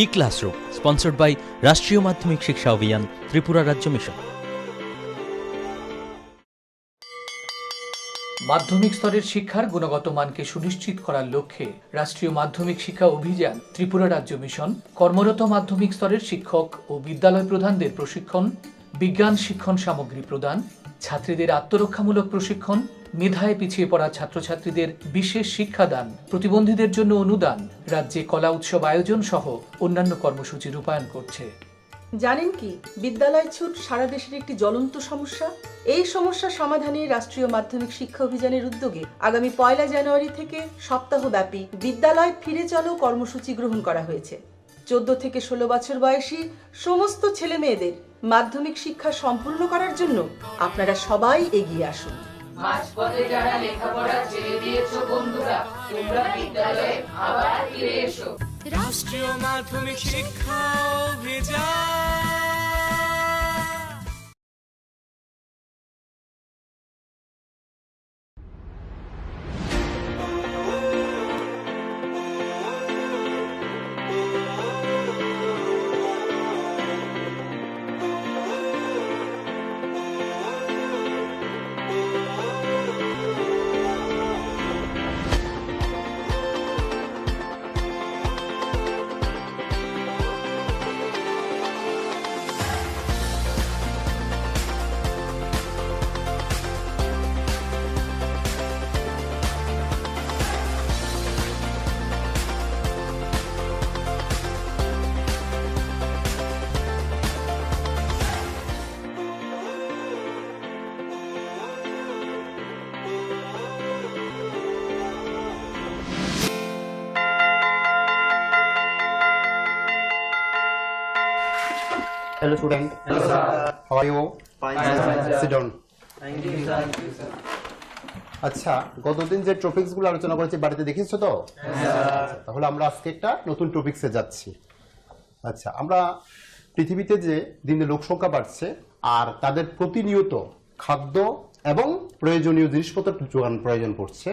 E-Classroom, sponsored by রাষ্ট্রীয় মাধ্যমিক শিক্ষা অভিযান, ত্রিপুরা রাজ্য মিশন। মাধ্যমিক স্তরের শিক্ষার গুণগত মানকে সুনিশ্চিত করার লক্ষ্যে রাষ্ট্রীয় মাধ্যমিক শিক্ষা অভিযান, ত্রিপুরা রাজ্য মিশন কর্মরত মাধ্যমিক স্তরের শিক্ষক ও বিদ্যালয় প্রধানদের প্রশিক্ষণ, বিজ্ঞান শিক্ষণ সামগ্রী প্রদান, ছাত্রীদের আত্মরক্ষামূলক প্রশিক্ষণ, মেধায় পিছিয়ে পড়া ছাত্রছাত্রীদের বিশেষ শিক্ষাদান, প্রতিবন্ধীদের জন্য অনুদান, রাজ্যে কলা উৎসব আয়োজন সহ অন্যান্য কর্মসূচি রূপায়ণ করছে। জানেন কি, বিদ্যালয় ছুট সারা দেশের একটি জ্বলন্ত সমস্যা। এই সমস্যা সমাধানে রাষ্ট্রীয় মাধ্যমিক শিক্ষা অভিযানের উদ্যোগে আগামী 1 জানুয়ারি থেকে সপ্তাহব্যাপী বিদ্যালয় ফিরে চলো কর্মসূচি গ্রহণ করা হয়েছে। 14 থেকে 16 বছর বয়সী সমস্ত ছেলে মেয়েদের মাধ্যমিক শিক্ষা সম্পূর্ণ করার জন্য আপনারা সবাই এগিয়ে আসুন। মাঝপথে যারা লেখাপড়া ছেড়ে দিয়েছো বন্ধুরা, তোমরা বিদ্যালয়ে আবার ফিরে এসো। রাষ্ট্রীয় মাধ্যমিক শিক্ষা অভিযান। Hello student. Hello sir. How are you? Fine sir. Sit down. Thank you sir. আচ্ছা, গতদিন যে টপিকসগুলো আলোচনা করেছি বাড়িতে দেখেছো তো? তাহলে আমরা আজকে একটা নতুন টপিকসে যাচ্ছি। আচ্ছা, আমরা পৃথিবীতে যে দিনে লোকসংখ্যা বাড়ছে আর তাদের প্রতিনিয়ত খাদ্য এবং প্রয়োজনীয় জিনিসপত্র যোগান প্রয়োজন পড়ছে,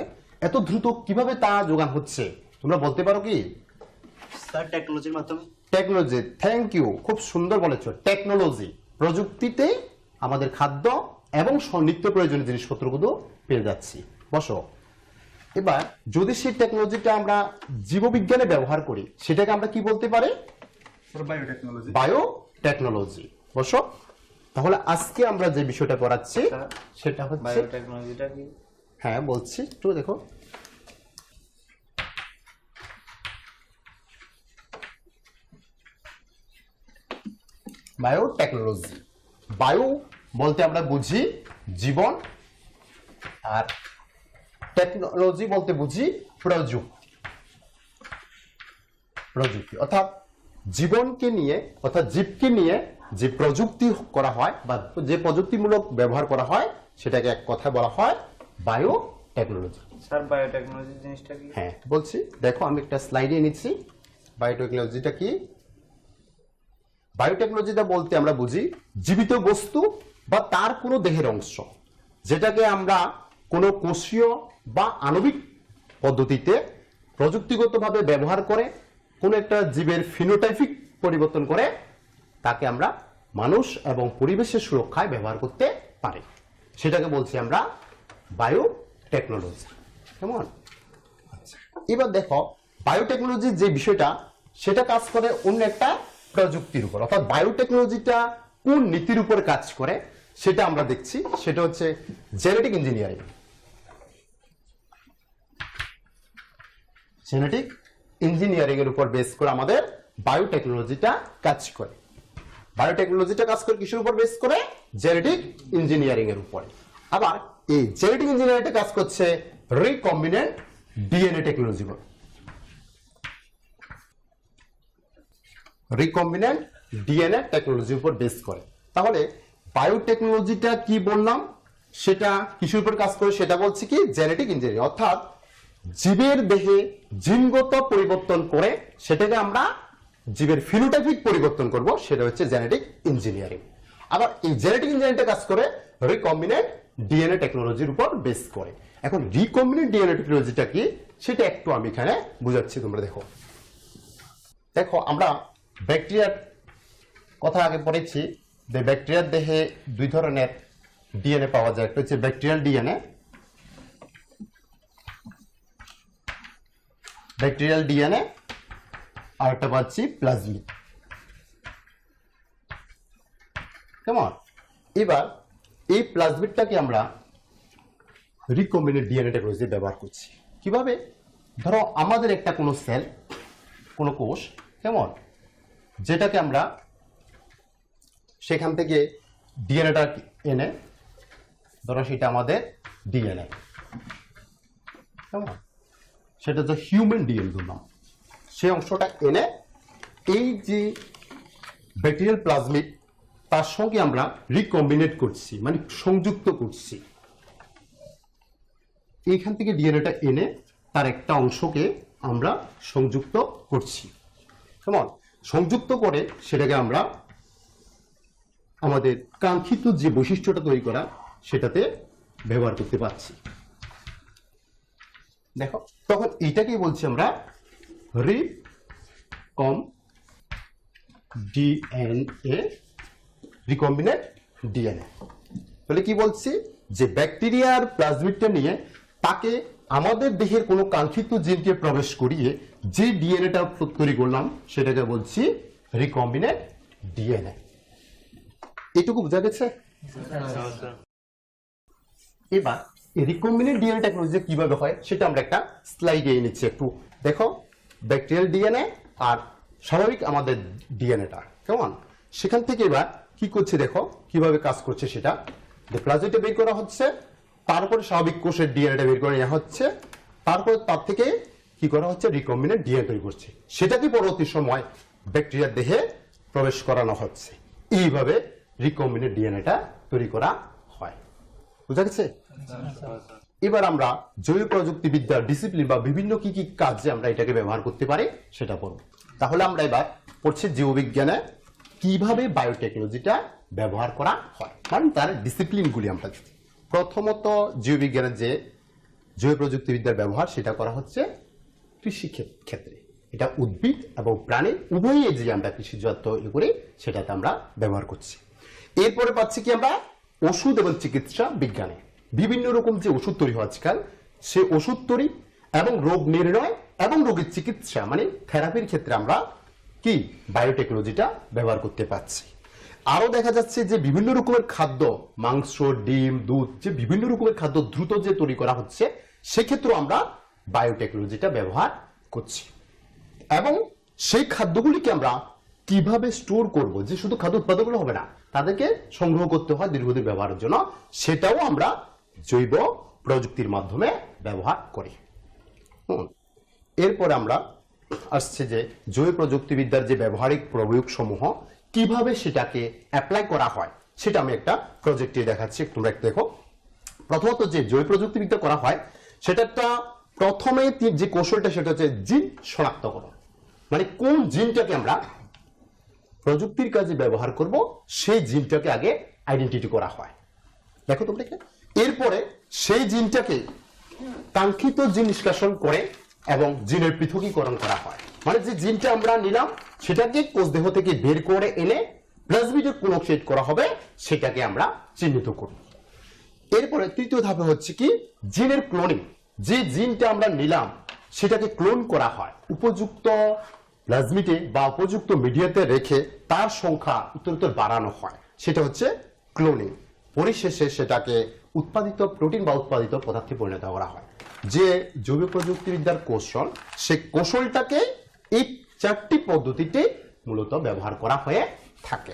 এত দ্রুত কিভাবে তা যোগান হচ্ছে তোমরা বলতে পারো কি? স্যার, টেকনোলজির মাধ্যমে। টেকনোলজি, থ্যাংক ইউ, খুব সুন্দর বলেছো। টেকনোলজি, প্রযুক্তিতে আমাদের খাদ্য এবং নিত্য প্রয়োজনীয় জিনিসপত্রগুলো পেয়ে যাচ্ছি। বসো। এবার যদি সেই টেকনোলজিটা আমরা জীববিজ্ঞানে ব্যবহার করি, সেটাকে আমরা কি বলতে পারি? বায়োটেকনোলজি। বায়োটেকনোলজি। বসো। তাহলে আজকে আমরা যে বিষয়টা পড়াচ্ছি সেটা হচ্ছে বায়োটেকনোলজিটা কি? হ্যাঁ বলছি, একটু দেখো। বায়োটেকনোলজি, বায়ু বলতে আমরা বুঝি জীবন, আর টেকনোলজি বলতে বুঝি প্রযুক্তি। অর্থাৎ জীবনকে নিয়ে, অর্থাৎ জীবকে নিয়ে যে প্রযুক্তি করা হয় বা যে প্রযুক্তিমূলক ব্যবহার করা হয়, সেটাকে এক কথায় বলা হয় বায়োটেকনোলজি। স্যার, বায়োটেকনোলজি জিনিসটা কি? হ্যাঁ বলছি, দেখো আমি একটা স্লাইডে নিচ্ছি। বায়োটেকনোলজিটা কি? বায়োটেকনোলজিটা বলতে আমরা বুঝি জীবিত বস্তু বা তার কোনো দেহের অংশ, যেটাকে আমরা কোনো কোষীয় বা আণবিক পদ্ধতিতে প্রযুক্তিগতভাবে ব্যবহার করে কোনো একটা জীবের ফিনোটাইপিক পরিবর্তন করে তাকে আমরা মানুষ এবং পরিবেশের সুরক্ষায় ব্যবহার করতে পারি, সেটাকে বলছি আমরা বায়োটেকনোলজি। কেমন? আচ্ছা, এবার দেখো বায়োটেকনোলজির যে বিষয়টা, সেটা কাজ করে অন্য একটা প্রযুক্তির উপর। অর্থাৎ বায়োটেকনোলজিটা কোন নীতির উপর কাজ করে সেটা আমরা দেখছি, সেটা হচ্ছে জেনেটিক ইঞ্জিনিয়ারিং। জেনেটিক ইঞ্জিনিয়ারিং এর উপর বেস করে আমাদের বায়োটেকনোলজিটা কাজ করে। বায়োটেকনোলজিটা কাজ করে কিসের উপর বেস করে? জেনেটিক ইঞ্জিনিয়ারিং এর উপর। আবার এই জেনেটিক ইঞ্জিনিয়ারিংটা কাজ করছে রিকম্বিনেন্ট ডিএনএ টেকনোলজি উপর। রিকম্বিনেন্ট ডিএনএ টেকনোলজির উপর বেস করে। তাহলে বায়োটেকনোলজিটা কি বললাম, সেটা কিসের উপর কাজ করে? সেটা বলছি কি জেনেটিক ইঞ্জিনিয়ারিং। অর্থাৎ জীবের দেহে জিনগত পরিবর্তন করে সেটাকে আমরা জীবের ফিনোটাইপিক পরিবর্তন করব, সেটা হচ্ছে জেনেটিক ইঞ্জিনিয়ারিং। আবার এই জেনেটিক ইঞ্জিনিয়ারিংটা কাজ করে রিকম্বিনেন্ট ডিএনএ টেকনোলজির উপর বেস করে। এখন রিকম্বিনেন্ট ডিএনএ টেকনোলজিটা কি সেটা একটু আমি এখানে বুঝাচ্ছি, তোমরা দেখো। দেখো, আমরা ব্যাকটেরিয়ার কথা আগে পড়েছি যে ব্যাকটেরিয়ার দেহে দুই ধরনের ডিএনএ পাওয়া যায়, একটা হচ্ছে ব্যাকটেরিয়াল ডিএনএ আর একটা পাচ্ছি প্লাজমিড। কেমন? এবার এই প্লাজমিডটাকে আমরা রিকম্বিনেন্ট ডিএনএ টেকনোলজি ব্যবহার করছি। কিভাবে? ধরো আমাদের একটা কোনো সেল, কোনো কোষ, কেমন, যেটাকে আমরা সেখান থেকে ডিএনএটা এনে, ধরো সেটা আমাদের ডিএনএ, কেমন, সেটা হচ্ছে হিউম্যান ডিএনএ ধরলাম, সেই অংশটা এনে এই যে ব্যাকটেরিয়াল প্লাজমিড তার সঙ্গে আমরা রিকম্বিনেট করছি, মানে সংযুক্ত করছি। এইখান থেকে ডিএনএটা এনে তার একটা অংশকে আমরা সংযুক্ত করছি, কেমন, সংযুক্ত করে সেটাকে আমরা আমাদের কাঙ্ক্ষিত যে বৈশিষ্ট্যটা তৈরি করা সেটাতে ব্যবহার করতে পারছি। দেখো, তখন এইটাকেই বলছি আমরা রিকম্বিনেন্ট ডিএনএ। তাহলে কি বলছি, যে ব্যাকটেরিয়ার প্লাজমিডটা নিয়ে তাকে আমাদের দেহের কোনো কাঙ্ক্ষিত জিনকে প্রবেশ করিয়ে যে ডিএনএটা তৈরি করলাম সেটাকে বলছি রিকম্বিনেন্ট ডিএনএ। এটুকু বোঝা গেছে? এবার রিকম্বিনেন্ট ডিএনএ টেকনোলজি কিভাবে হয় সেটা আমরা একটা স্লাইডে নিচ্ছি। একটু দেখো, ব্যাকটেরিয়াল ডিএনএ আর স্বাভাবিক আমাদের ডিএনএটা, কেমন, সেখান থেকে এবার কি করছে দেখো কিভাবে কাজ করছে। সেটা প্লাজমিডটা বের করা হচ্ছে, তারপরে স্বাভাবিক কোষের ডিএনএটা বের করে নেওয়া হচ্ছে, তারপরে তার থেকে কি করা হচ্ছে, রিকম্বিনেন্ট ডিএনএ তৈরি করছে, সেটাকে পরবর্তী সময় ব্যাকটেরিয়ার দেহে প্রবেশ করানো হচ্ছে। এইভাবে রিকম্বিনেন্ট ডিএনএটা তৈরি করা হয়। বুঝা গেছে? এবার আমরা জৈব প্রযুক্তিবিদ্যার ডিসিপ্লিন বা বিভিন্ন কি কি কাজে আমরা এটাকে ব্যবহার করতে পারি সেটা পড়ব। তাহলে আমরা এবার পড়ছি জীববিজ্ঞানে কিভাবে বায়োটেকনোলজিটা ব্যবহার করা হয়, মানে তার ডিসিপ্লিনগুলি আমরা। প্রথমত জীববিজ্ঞানের যে জৈব প্রযুক্তিবিদ্যার ব্যবহার সেটা করা হচ্ছে কৃষি ক্ষেত্রে। এটা উদ্ভিদ এবং প্রাণী উভয়ই যে আমরা কৃষিজাত তৈরি করি সেটাতে আমরা ব্যবহার করছি। এরপরে পাচ্ছি কি আমরা ওষুধ এবং চিকিৎসা বিজ্ঞানে বিভিন্ন রকম যে ওষুধ তৈরি হয় আজকাল, সে ওষুধ তৈরি এবং রোগ নির্ণয় এবং রোগের চিকিৎসা মানে থেরাপির ক্ষেত্রে আমরা কি বায়োটেকনোলজিটা ব্যবহার করতে পারছি। আরো দেখা যাচ্ছে যে বিভিন্ন রকমের খাদ্য, মাংস, ডিম, দুধ, যে বিভিন্ন রকমের খাদ্য দ্রুত যে তৈরি করা হচ্ছে সেক্ষেত্রেও আমরা বায়োটেকনোলজিটা ব্যবহার করছি। এবং সেই খাদ্যগুলিকে আমরা কিভাবে স্টোর করব, যে শুধু খাদ্য উৎপাদনগুলো হবে না, তাদেরকে সংগ্রহ করতে হয় দীর্ঘদিন ব্যবহারের জন্য, সেটাও আমরা জৈব প্রযুক্তির মাধ্যমে ব্যবহার করি। এরপরে আমরা আসছে যে জৈব প্রযুক্তিবিদ্যার যে ব্যবহারিক প্রয়োগ সমূহ কিভাবে সেটাকে অ্যাপ্লাই করা হয় সেটা আমি একটা প্রজেক্টে দেখাচ্ছি, তোমরা একটু দেখো। প্রথমত যে জৈব প্রযুক্তিবিদ্যা করা হয় সেটা প্রথমে যে কৌশলটা সেটা হচ্ছে জিন শনাক্তকরণ, মানে কোন জিনটাকে আমরা প্রযুক্তির কাজে ব্যবহার করব সেই জিনটাকে আগে আইডেন্টিটি করা হয়। দেখো তোমরা, এরপরে সেই জিনটাকে কাঙ্ক্ষিত জিন নিষ্কাশন করে এবং জিনের পৃথকীকরণ করা হয়, মানে যে জিনটা আমরা নিলাম সেটাকে কোষ দেহ থেকে বের করে এনে প্লাজমিডে কোনোক্সেট করা হবে, সেটাকে আমরা চিহ্নিত করব। এরপরে তৃতীয় ধাপে হচ্ছে কি জিনের ক্লোনিং, যে জিনটা আমরা নিলাম সেটাকে ক্লোন করা হয়, উপযুক্ত প্লাজমিডে বা উপযুক্ত মিডিয়াতে রেখে তার সংখ্যা উত্তরোত্তর বাড়ানো হয়, সেটা হচ্ছে ক্লোনিং। পরিশেষে সেটাকে উৎপাদিত প্রোটিন বা উৎপাদিত পদার্থে পরিণত করা হয়। যে জৈব প্রযুক্তিবিদ্যার কৌশল, সেই কৌশলটাকে এই চারটি পদ্ধতিতে মূলত ব্যবহার করা হয়ে থাকে।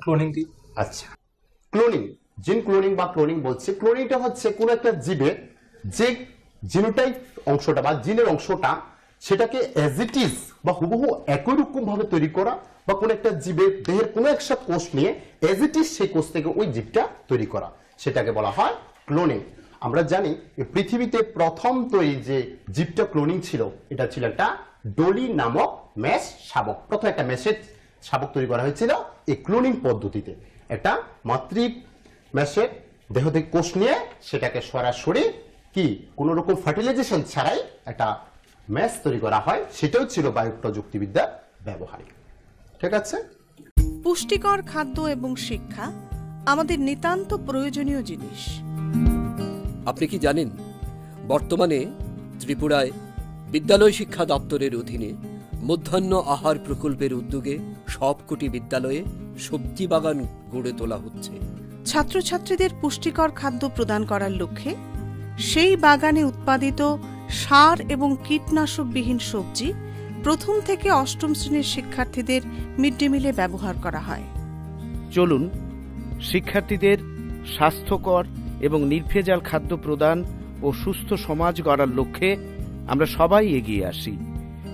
ক্লোনিং কি? আচ্ছা, ক্লোনিং, জিন ক্লোনিং বা ক্লোনিং বলছে, ক্লোনিংটা হচ্ছে কোন একটা জীবের যে জিনোটাইপ অংশটা বা জিনের অংশটা সেটাকে অ্যাজ ইট ইজ বা হুবহু একই রকম ভাবে তৈরি করা, বা কোন একটা জীবের দেহের কোনো একটা কোষ নিয়ে অ্যাজ ইট ইজ সেই কোষ থেকে ওই জীবটা তৈরি করা, সেটাকে বলা হয় ক্লোনিং। আমরা জানি পৃথিবীতে প্রথম তৈরি যে জীবটা ক্লোনিং ছিল এটা ছিল একটা ডলি নামক মেষ শাবক। প্রথম একটা মেষের শাবক তৈরি করা হয়েছিল এই ক্লোনিং পদ্ধতিতে। একটা মাতৃক মেষের দেহ থেকে কোষ নিয়ে সেটাকে সরাসরি কি কোন রকম ফার্টিলাইজেশন ছাড়াই একটা ম্যাচ তৈরি করা হয়, সেটাও ছিল বায়ু প্রযুক্তিবিদ্যার ব্যবহারিক। ঠিক আছে? পুষ্টিকর খাদ্য এবং শিক্ষা আমাদের নিতান্ত প্রয়োজনীয় জিনিস। আপনি কি জানেন বর্তমানে ত্রিপুরায় বিদ্যালয় শিক্ষা দপ্তরের অধীনে মধ্যাহ্ন আহার প্রকল্পের উদ্যোগে সবকটি বিদ্যালয়ে সবজি বাগান গড়ে তোলা হচ্ছে। ছাত্রছাত্রীদের পুষ্টিকর খাদ্য প্রদান করার লক্ষ্যে সেই বাগানে উৎপাদিত সার এবং কীটনাশকবিহীন সবজি প্রথম থেকে অষ্টম শ্রেণীর শিক্ষার্থীদের মিড ডে মিলে ব্যবহার করা হয়। চলুন শিক্ষার্থীদের স্বাস্থ্যকর এবং নির্ভেজাল খাদ্য প্রদান ও সুস্থ সমাজ গড়ার লক্ষ্যে আমরা সবাই এগিয়ে আসি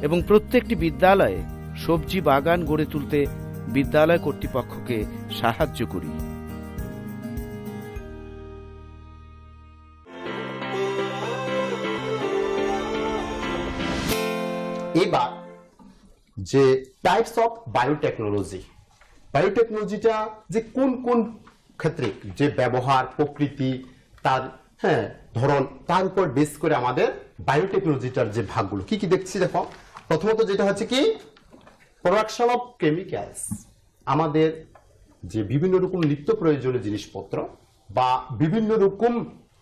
এবং প্রত্যেকটি বিদ্যালয়ে সবজি বাগান গড়ে তুলতে বিদ্যালয় কর্তৃপক্ষকে সাহায্য করি। এবার যে টাইপস অফ বায়োটেকনোলজি, বায়োটেকনোলজিটা যে কোন কোন ক্ষেত্রে যে ব্যবহার, প্রকৃতি, তার ধরন, তার উপর বেস করে আমাদের বায়োটেকনোলজিটার যে ভাগগুলো কি কি দেখছি। দেখো, প্রথমত যেটা হচ্ছে কি প্রোডাকশন অফ কেমিক্যালস, আমাদের যে বিভিন্ন রকম নিত্য প্রয়োজনীয় জিনিসপত্র বা বিভিন্ন রকম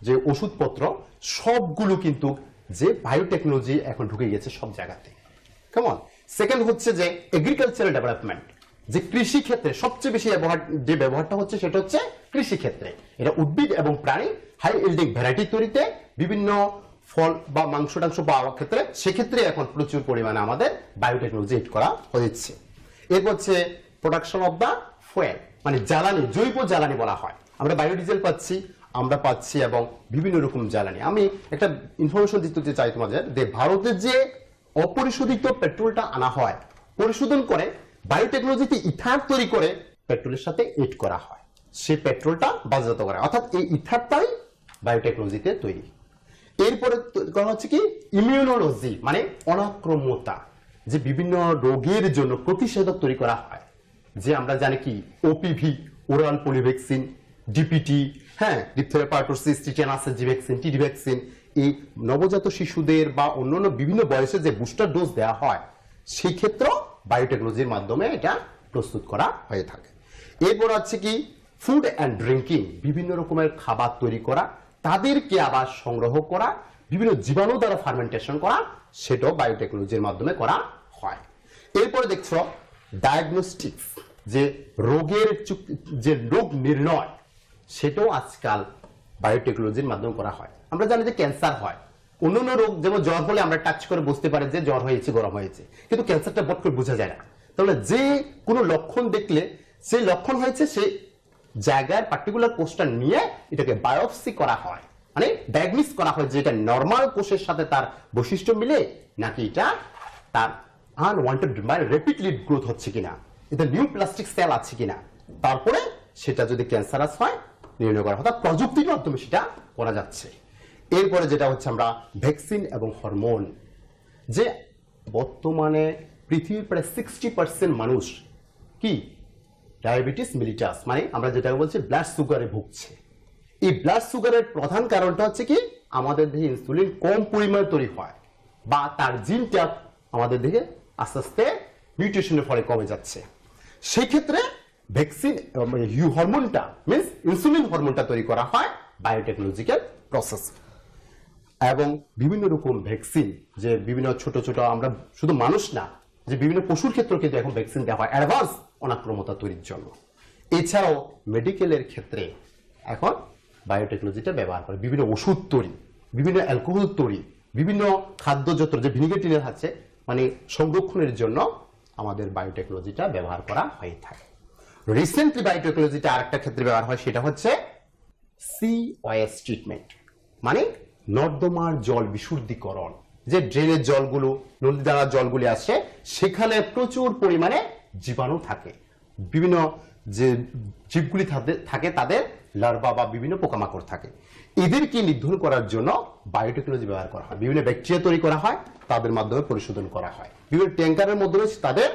যে ওষুধপত্র সবগুলো কিন্তু যে বায়োটেকনোলজি এখন ঢুকে গেছে সব জায়গাতে। কেমন? সেকেন্ড হচ্ছে যে এগ্রিকালচারাল ডেভেলপমেন্ট, যে কৃষি ক্ষেত্রে সবচেয়ে বেশি যে ব্যবহারটা হচ্ছে সেটা হচ্ছে কৃষি ক্ষেত্রে। এটা উদ্ভিদ এবং প্রাণী হাই ইল্ডিং ভ্যারাইটি তৈরিতে, বিভিন্ন ফল বা মাংস টাংস পাওয়ার ক্ষেত্রে, সেক্ষেত্রে এখন প্রচুর পরিমাণে আমাদের বায়োটেকনোলজি এড করা হয়েছে। এরপর হচ্ছে প্রোডাকশন অফ দ্য ফুয়েল, মানে জ্বালানি, জৈব জ্বালানি বলা হয়। আমরা বায়োডিজেল পাচ্ছি, আমরা পাচ্ছি এবং বিভিন্ন রকম জ্বালানি। আমি একটা ইনফরমেশন দিতে চাই তোমাদের, যে ভারতে যে অপরিশোধিত পেট্রোলটা আনা হয়, পরিশোধন করে বায়োটেকনোলজিতে ইথার তৈরি করে পেট্রোলের সাথে এড করা হয়, সেই পেট্রোলটা বাজারজাত করা, অর্থাৎ এই ইথারটাই বায়োটেকনোলজিতে তৈরি। এরপরে করা হচ্ছে কি ইমিউনোলজি, মানে অনাক্রম্যতা, যে বিভিন্ন রোগের জন্য প্রতিষেধক তৈরি করা হয়। যে আমরা জানি কি OPV, oral polio vaccine, DPT, diphtheria, pertussis, tetanus জি ভ্যাকসিন, টিডি ভ্যাকসিন, এই নবজাত শিশুদের বা অন্যান্য বিভিন্ন বয়সে যে বুস্টার ডোজ দেওয়া হয়, সেই ক্ষেত্রেও বায়োটেকনোলজির মাধ্যমে এটা প্রস্তুত করা হয়ে থাকে। এরপর আছে কি ফুড অ্যান্ড ড্রিঙ্কিং, বিভিন্ন রকমের খাবার তৈরি করা, তাদেরকে আবার সংগ্রহ করা, বিভিন্ন জীবাণু দ্বারা ফার্মেন্টেশন করা, সেটাও বায়োটেকনোলজির মাধ্যমে করা হয়। এরপরে দেখছো ডায়াগনস্টিক্স, যে রোগের যে রোগ নির্ণয়, সেটাও আজকাল বায়োটেকনোলজির মাধ্যমে করা হয়। আমরা জানি যে ক্যান্সার হয়, অন্যান্য রোগ যেমন জ্বর হলে আমরা টাচ করে বুঝতে পারি যে জ্বর হয়েছে, গরম হয়েছে, কিন্তু ক্যান্সারটা বট করে বোঝা যায় না। তাহলে যে কোনো লক্ষণ দেখলে সেই লক্ষণ হয়েছে, সেই জায়গার পার্টিকুলার কোষটা নিয়ে এটাকে বায়োপসি করা হয়, মানে ডায়াগনোস করা হয় যে এটা নর্মাল কোষের সাথে তার বৈশিষ্ট্য মিলে নাকি এটা তার আনওয়ান্টেড মানে র্যাপিডলি গ্রোথ হচ্ছে কিনা, এটা নিউ প্লাস্টিক সেল আছে কিনা, তারপরে সেটা যদি ক্যান্সারাস হয় নির্ণয় করা হয়। অর্থাৎ প্রযুক্তির মাধ্যমে সেটা করা যাচ্ছে। এরপরে যেটা হচ্ছে আমরা ভ্যাকসিন এবং হরমোন, যে বর্তমানে পৃথিবীর প্রায় 60% মানুষ কি ডায়াবেটিস মেলিটাস, মানে আমরা যেটা বলছি ব্লাড সুগারে ভুগছে। এই ব্লাড সুগারের প্রধান কারণটা হচ্ছে কি আমাদের দেহে ইনসুলিন কম পরিমাণে তৈরি হয়, বা তার জিনটা আমাদের দেহে আস্তে আস্তে মিউটেশনের ফলে কমে যাচ্ছে। সেই ক্ষেত্রে ভ্যাকসিন হরমোনটা মিনস ইনসুলিন হরমোনটা তৈরি করা হয় বায়োটেকনোলজিক্যাল প্রসেস। এবং বিভিন্ন রকম ভ্যাকসিন, যে বিভিন্ন ছোট ছোট, আমরা শুধু মানুষ না, যে বিভিন্ন পশুর ক্ষেত্রেও কিন্তু এখন ভ্যাকসিন দেওয়া হয় অ্যাডভান্স অনাক্রমতা তৈরির জন্য। এছাড়াও মেডিকেলের ক্ষেত্রে এখন বায়োটেকনোলজিটা ব্যবহার করে বিভিন্ন ওষুধ তৈরি, বিভিন্ন অ্যালকোহল তৈরি, বিভিন্ন খাদ্যযন্ত্র, যে ভিনিগার টিনের আছে, মানে সংরক্ষণের জন্য আমাদের বায়োটেকনোলজিটা ব্যবহার করা হয়ে থাকে। রিসেন্টলি বায়োটেকনোলজিটা আরেকটা ক্ষেত্রে ব্যবহার হয়, সেটা হচ্ছে সিওএস ট্রিটমেন্ট, মানে নর্দমার জল বিশুদ্ধীকরণ। যে ড্রেনের জলগুলো, নদী দ্বারা জলগুলি আসে, সেখানে প্রচুর পরিমাণে জীবাণু থাকে, বিভিন্ন যে জীবগুলি থাকে তাদের লার্ভা বা বিভিন্ন পোকামাকড় থাকে, এদেরকে নিধন করার জন্য বায়োটেকনোলজি ব্যবহার করা হয়। বিভিন্ন ব্যাকটেরিয়া তৈরি করা হয়, তাদের মাধ্যমে পরিশোধন করা হয়, বিভিন্ন ট্যাঙ্কারের মধ্যে তাদের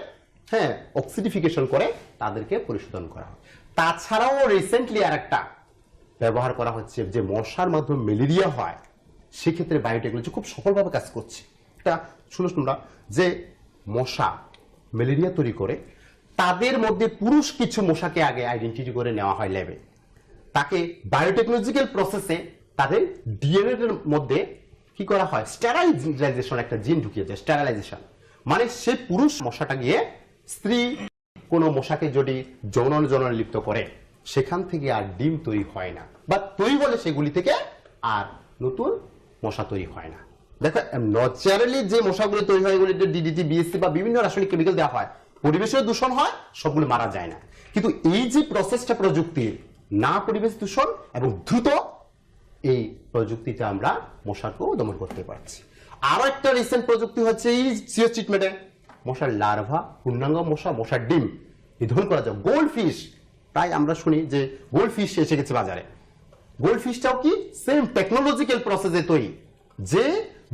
অক্সিডিফিকেশন করে তাদেরকে পরিশোধন করা হয়। তাছাড়াও রিসেন্টলি আরেকটা ব্যবহার করা হচ্ছে, যে মশার মাধ্যমে ম্যালেরিয়া হয়, সেক্ষেত্রে বায়োটেকনোলজি খুব সফলভাবে কাজ করছে। এটা শুনো তোমরা, যে মশা ম্যালেরিয়া তৈরি করে, তাদের মধ্যে পুরুষ কিছু মশাকে আগে আইডেন্টিটি করে নেওয়া হয় ল্যাবে, তাকে বায়োটেকনোলজিক্যাল প্রসেসে তাদের ডিএনএ এর মধ্যে কি করা হয়, স্টেরালাইজেশন, একটা জিন ঢুকিয়ে যায়, স্টেরালাইজেশন। মানে সে পুরুষ মশাটা গিয়ে স্ত্রী কোনো মশাকে যদি জননে লিপ্ত করে, সেখান থেকে আর ডিম তৈরি হয় না, বা তৈরি বলে সেগুলি থেকে আর নতুন মশা তৈরি হয় না। দেখো ন্যাচারালি যে মশাগুলি তৈরি হয় এগুলি ডিডিটি, বিএসসি বা বিভিন্ন রাসায়নিক কেমিক্যাল দেওয়া হয়, পরিবেশের দূষণ হয়, সবগুলো মারা যায় না। কিন্তু এই যে প্রসেসটা প্রযুক্তির, না পরিবেশ দূষণ এবং দ্রুত, এই প্রযুক্তিটা আমরা মশাকেও দমন করতে পারছি। আরো একটা রিসেন্ট প্রযুক্তি হচ্ছে এই সিও ট্রিটমেন্টে মশার লার্ভা, পূর্ণাঙ্গ মশা, মশার ডিম নিধন করা যায়। গোল্ড ফিশ, তাই আমরা শুনি যে গোল্ড ফিশ এসে গেছে বাজারে। গোল্ড ফিশটাও কি সেম টেকনোলজিক্যাল প্রসেসে তৈরি, যে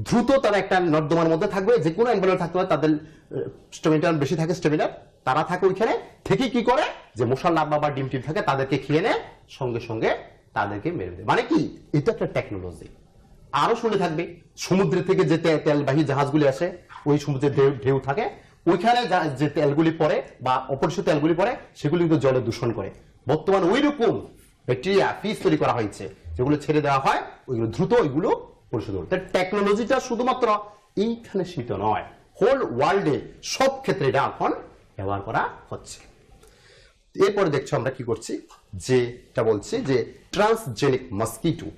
দ্রুত তারা একটা নর্দমার মধ্যে থাকবে, যে কোনো এনভায়রনমেন্ট থাকতে পারে, তাদের স্টেমিনার বেশি থাকে, স্টেমিনার তারা থাকে ওইখানে থেকে কি করে, যে মশার লার্ভা বা ডিম টিম থাকে তাদেরকে খেয়ে নেয়, সঙ্গে সঙ্গে তাদেরকে মেরে দেয়। মানে কি, এটা একটা টেকনোলজি। আরো শুনে থাকবে সমুদ্র থেকে যে তেলবাহী জাহাজগুলি আসে, ওই সমুদ্রের ঢেউ থাকে, ওইখানে যে তেলগুলি পড়ে বা অপরিশোধিত তেলগুলি পড়ে, সেগুলি কিন্তু জলে দূষণ করে। বর্তমানে ওই রকম ব্যাকটেরিয়া ফিশ তৈরি করা হয়েছে, যেগুলো ছেড়ে দেওয়া হয়, ওইগুলো দ্রুত ওইগুলো পরিশোধন করে। টেকনোলজিটা শুধুমাত্র এইখানে সীমিত নয়, হোল ওয়ার্ল্ডে সব ক্ষেত্রে এটা এখন ব্যবহার করা হচ্ছে। এরপরে দেখছো আমরা কি করছি, যেটা বলছি যে ট্রান্সজেনিক মস্কিটো,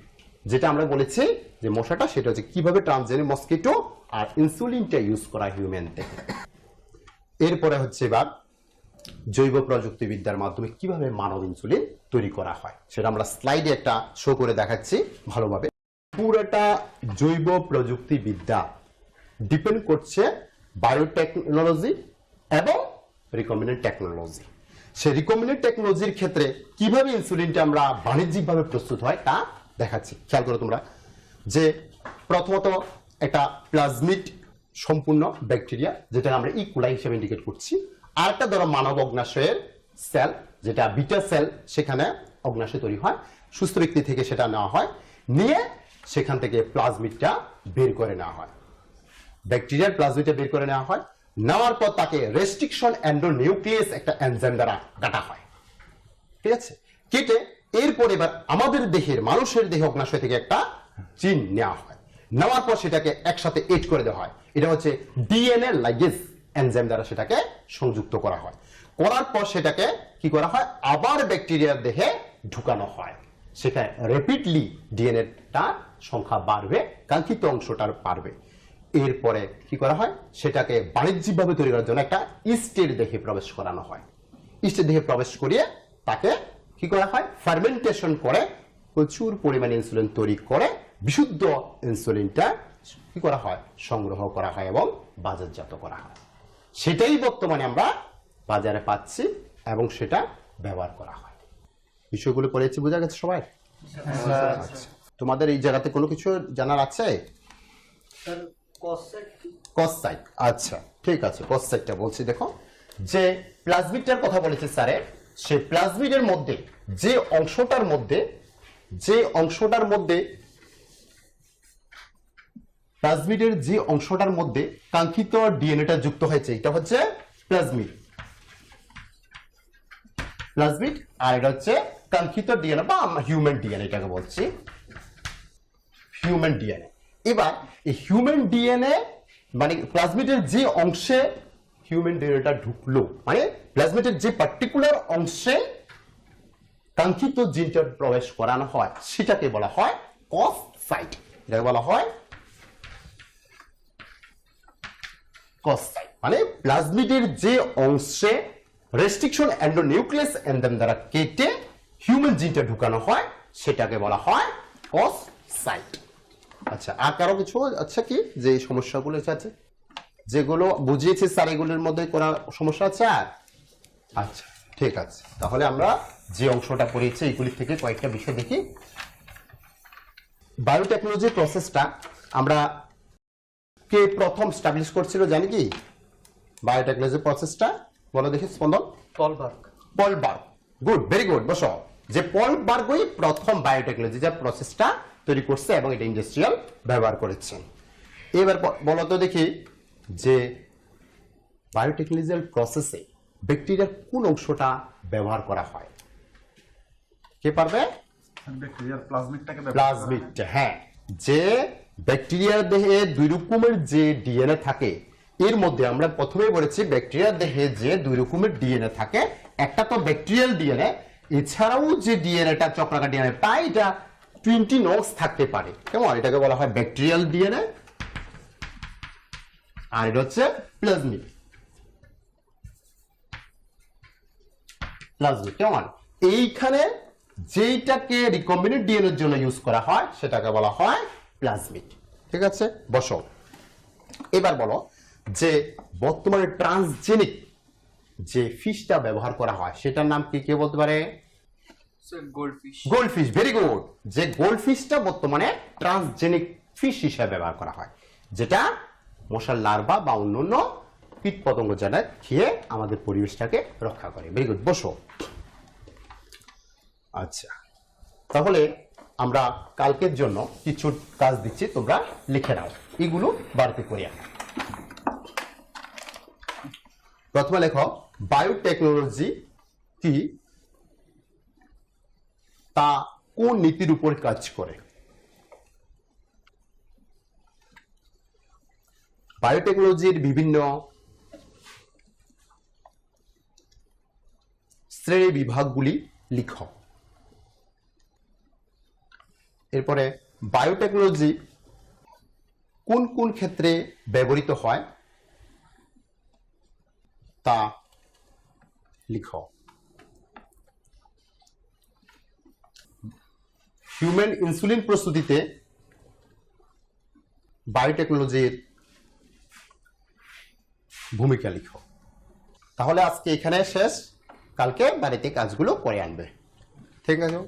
যেটা আমরা বলেছি যে মশাটা, সেটা হচ্ছে কিভাবে ট্রান্সজেনিক মস্কিটো আর ইনসুলিনটা ইউজ করা হিউম্যান থেকে। এরপরে হচ্ছে এবার জৈব প্রযুক্তিবিদ্যার মাধ্যমে কিভাবে মানব ইনসুলিন তৈরি করা হয়, সেটা আমরা স্লাইডে একটা শো করে দেখাচ্ছি ভালোভাবে। পুরোটা জৈব প্রযুক্তিবিদ্যা ডিপেন্ড করছে বায়োটেকনোলজি এবং রিকম্বিনেন্ট টেকনোলজি। সেই রিকম্বিনেন্ট টেকনোলজির ক্ষেত্রে কিভাবে ইনসুলিনটা আমরা বাণিজ্যিকভাবে প্রস্তুত হয় তা দেখাচ্ছি। খেয়াল করো তোমরা, যে প্রথমত একটা প্লাজমিড সম্পূর্ণ ব্যাকটেরিয়া, যেটা আমরা ইকুলাই হিসেবে ইন্ডিকেট করছি। আর একটা ধরো মানব অগ্নাশয়ের সেল, যেটা বিটা সেল, সেখানে অগ্নাশয় তৈরি হয়, সুস্থ ব্যক্তি থেকে সেটা নেওয়া হয়, নিয়ে সেখান থেকে প্লাজমিডটা বের করে নেওয়া হয়, ব্যাকটেরিয়ার প্লাজমিডটা বের করে নেওয়া হয়। নেওয়ার পর তাকে রেস্ট্রিকশন এন্ডোনিউক্লিয়াস একটা এনজাইম দ্বারা কাটা হয়, ঠিক আছে, কেটে এরপরে এবার আমাদের দেহের, মানুষের দেহে অগ্নাশয় থেকে একটা জিন নেওয়া হয়, নেওয়ার পর সেটাকে একসাথে এড করে দেওয়া হয়। এটা হচ্ছে ডিএনএ লাইগেজ এনজাইম দ্বারা সেটাকে সংযুক্ত করা হয়। করার পর সেটাকে কি করা হয়, আবার ব্যাকটেরিয়ার দেহে ঢুকানো হয়। সেখানে র্যাপিডলি ডিএনএটা সংখ্যা বাড়বে, কাঙ্ক্ষিত অংশটার বাড়বে। এরপরে কি করা হয়, সেটাকে বাণিজ্যিকভাবে তৈরি করার জন্য একটা ইস্টের দেহে প্রবেশ করানো হয়। ইস্টের দেহে প্রবেশ করিয়ে তাকে কি করা হয়, ফার্মেন্টেশন করে প্রচুর পরিমাণে ইনসুলিন তৈরি করে বিশুদ্ধ ইনসুলিনটা কি করা হয়, সংগ্রহ করা হয় এবং বাজারজাত করা হয়। সেটাই বর্তমানে আমরা বাজারে পাচ্ছি এবং সেটা ব্যবহার করা হয়। বিষয়গুলো পড়েছি, বোঝা গেছে সবাই? আচ্ছা, তোমাদের এই জায়গাতে কোনো কিছু জানার আছে? কসসাইট, আচ্ছা ঠিক আছে, কসসাইটটা বলছি। দেখো, যে প্লাজমিডটার কথা বলেছে স্যারে, সেই প্লাজমিডের মধ্যে যে অংশটার প্লাজমিডের যে অংশটার মধ্যে কাঙ্ক্ষিত ডিএনএটা যুক্ত হয়েছে, এটা হচ্ছে প্লাজমিড, আর এটা হচ্ছে কাঙ্ক্ষিত ডিএনএ বা হিউম্যান ডিএনএ, এটাকে বলছি হিউম্যান ডিএনএ। এবার এই হিউম্যান ডিএনএ মানে প্লাজমিডের যে অংশে হিউম্যান ডিএনএটা ঢুকলো, মানে প্লাজমিডের যে পার্টিকুলার অংশে কাঙ্ক্ষিত জিনটা প্রবেশ করানো হয়, সেটাকে বলা হয় কস সাইট। এটাকে বলা হয় কস সাইট, মানে প্লাজমিডের যে অংশে রেস্ট্রিকশন এন্ডোনিউক্লিয়াস এনজাইম দ্বারা কেটে হিউম্যান জিনটা ঢুকানো হয়, সেটাকে বলা হয় কস সাইট। আচ্ছা, আর কারো কিছু আচ্ছা কি যে সমস্যাগুলো আছে, যেগুলো বুঝিয়েছি স্যার, এগুলোর মধ্যে কোনো সমস্যা আছে? আর আচ্ছা ঠিক আছে, তাহলে আমরা যে অংশটা পড়েছি এইগুলি থেকে কয়েকটা বিষয় দেখি। বায়োটেকনোলজি প্রসেসটা আমরা কে প্রথম স্টাবলিশ করছিল জানি কি? বায়োটেকনোলজি প্রসেসটা বলো দেখি স্পন্দন। পলবার্গ, গুড, ভেরি গুড, বসো। যে পলবার্গই প্রথম বায়োটেকনোলজি যে প্রসেসটা তৈরি করছে এবং এটা ইন্ডাস্ট্রিয়াল ব্যবহার করেছেন। এবার বলো তো দেখি, যে বায়োটেকনোলজিক্যাল প্রসেসে ব্যাকটেরিয়ার কোন অংশটা ব্যবহার করা হয়? কে পারবে? ব্যাকটেরিয়ার প্লাজমিডটাকে প্লাজমিডটা, হ্যাঁ। যে ব্যাকটেরিয়ার দেহে দুই রকমের যে ডিএনএ থাকে, এর মধ্যে আমরা প্রথমেই বলেছি ব্যাকটেরিয়ার দেহে যে দুই রকমের ডিএনএ থাকে, একটা তো ব্যাকটেরিয়াল ডিএনএ, এছাড়াও যে ডিএনএটা চক্রাকার ডিএনএ পাই, এটা 20 নক্স থাকতে পারে। কেমন? এটাকে বলা হয় ব্যাকটেরিয়াল ডিএনএ, আর এটা হচ্ছে প্লাজমিড। প্লাজমিড কেমন? এইখানে যেইটাকে রিকম্বিনেন্ট ডিএনএ এর জন্য ইউজ করা হয় সেটাকে বলা হয় প্লাজমিড। ঠিক আছে, বসো। এবার বলো যে বর্তমানে ট্রান্সজেনিক যে ফিশটা ব্যবহার করা হয় সেটার নাম কি? কে বলতে পারে? গোল্ডফিশ। Goldfish, very good. যে গোল্ডফিশটা বর্তমানে ট্রান্সজেনিক ফিশ হিসেবে ব্যবহার করা হয়, যেটা মশার লার্ভা বা অন্যান্য কীট পতঙ্গ যারা খেয়ে আমাদের পরিবেশটাকে রক্ষা করে। ভেরি গুড, বসো। আচ্ছা, তাহলে আমরা কালকের জন্য কিছু কাজ দিচ্ছি, তোমরা লিখে নাও, এগুলো বাড়িতে করে আনো। প্রথমে লেখো বায়োটেকনোলজি কি, তা কোন নীতির উপর কাজ করে? বায়োটেকনোলজির বিভিন্ন শ্রেণী বিভাগগুলি লিখো। এরপরে বায়োটেকনোলজি কোন কোন ক্ষেত্রে ব্যবহৃত হয় তা লিখো। হিউম্যান ইনসুলিন প্রস্তুতিতে বায়োটেকনোলজির ভূমিকা লিখো। তাহলে আজকে এখানে শেষ, কালকে বাড়িতে কাজগুলো করে আনবে। ঠিক আছে?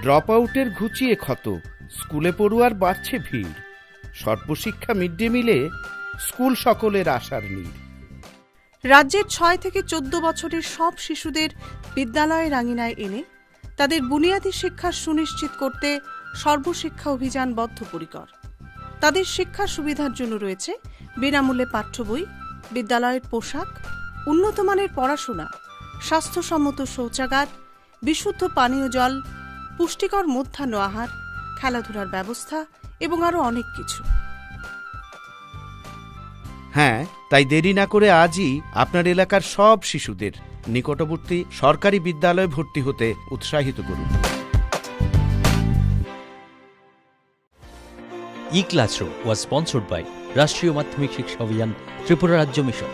ড্রপ আউটের ঘুচিয়ে ক্ষত, স্কুলে পড়ুয়ার বাড়ছে ভিড়, সর্বশিক্ষা মিড ডে মিলে স্কুল সকলের আশার নীড়। রাজ্যের 6 থেকে 14 বছরের সব শিশুদের বিদ্যালয়ের আঙিনায় এনে তাদের বুনিয়াদী শিক্ষা সুনিশ্চিত করতে সর্বশিক্ষা অভিযান বদ্ধপরিকর। তাদের শিক্ষার সুবিধার জন্য রয়েছে বিনামূল্যে পাঠ্য বই, বিদ্যালয়ের পোশাক, উন্নত মানের পড়াশোনা, স্বাস্থ্যসম্মত শৌচাগার, বিশুদ্ধ পানীয় জল, পুষ্টিকর মধ্যাহ্ন আহার, খেলাধুলার ব্যবস্থা এবং আরও অনেক কিছু। হ্যাঁ, তাই দেরি না করে আজই আপনার এলাকার সব শিশুদের নিকটবর্তী সরকারি বিদ্যালয়ে ভর্তি হতে উৎসাহিত করুন। E-Classroom was sponsored by রাষ্ট্রীয় মাধ্যমিক শিক্ষা অভিযান, ত্রিপুরা রাজ্য মিশন।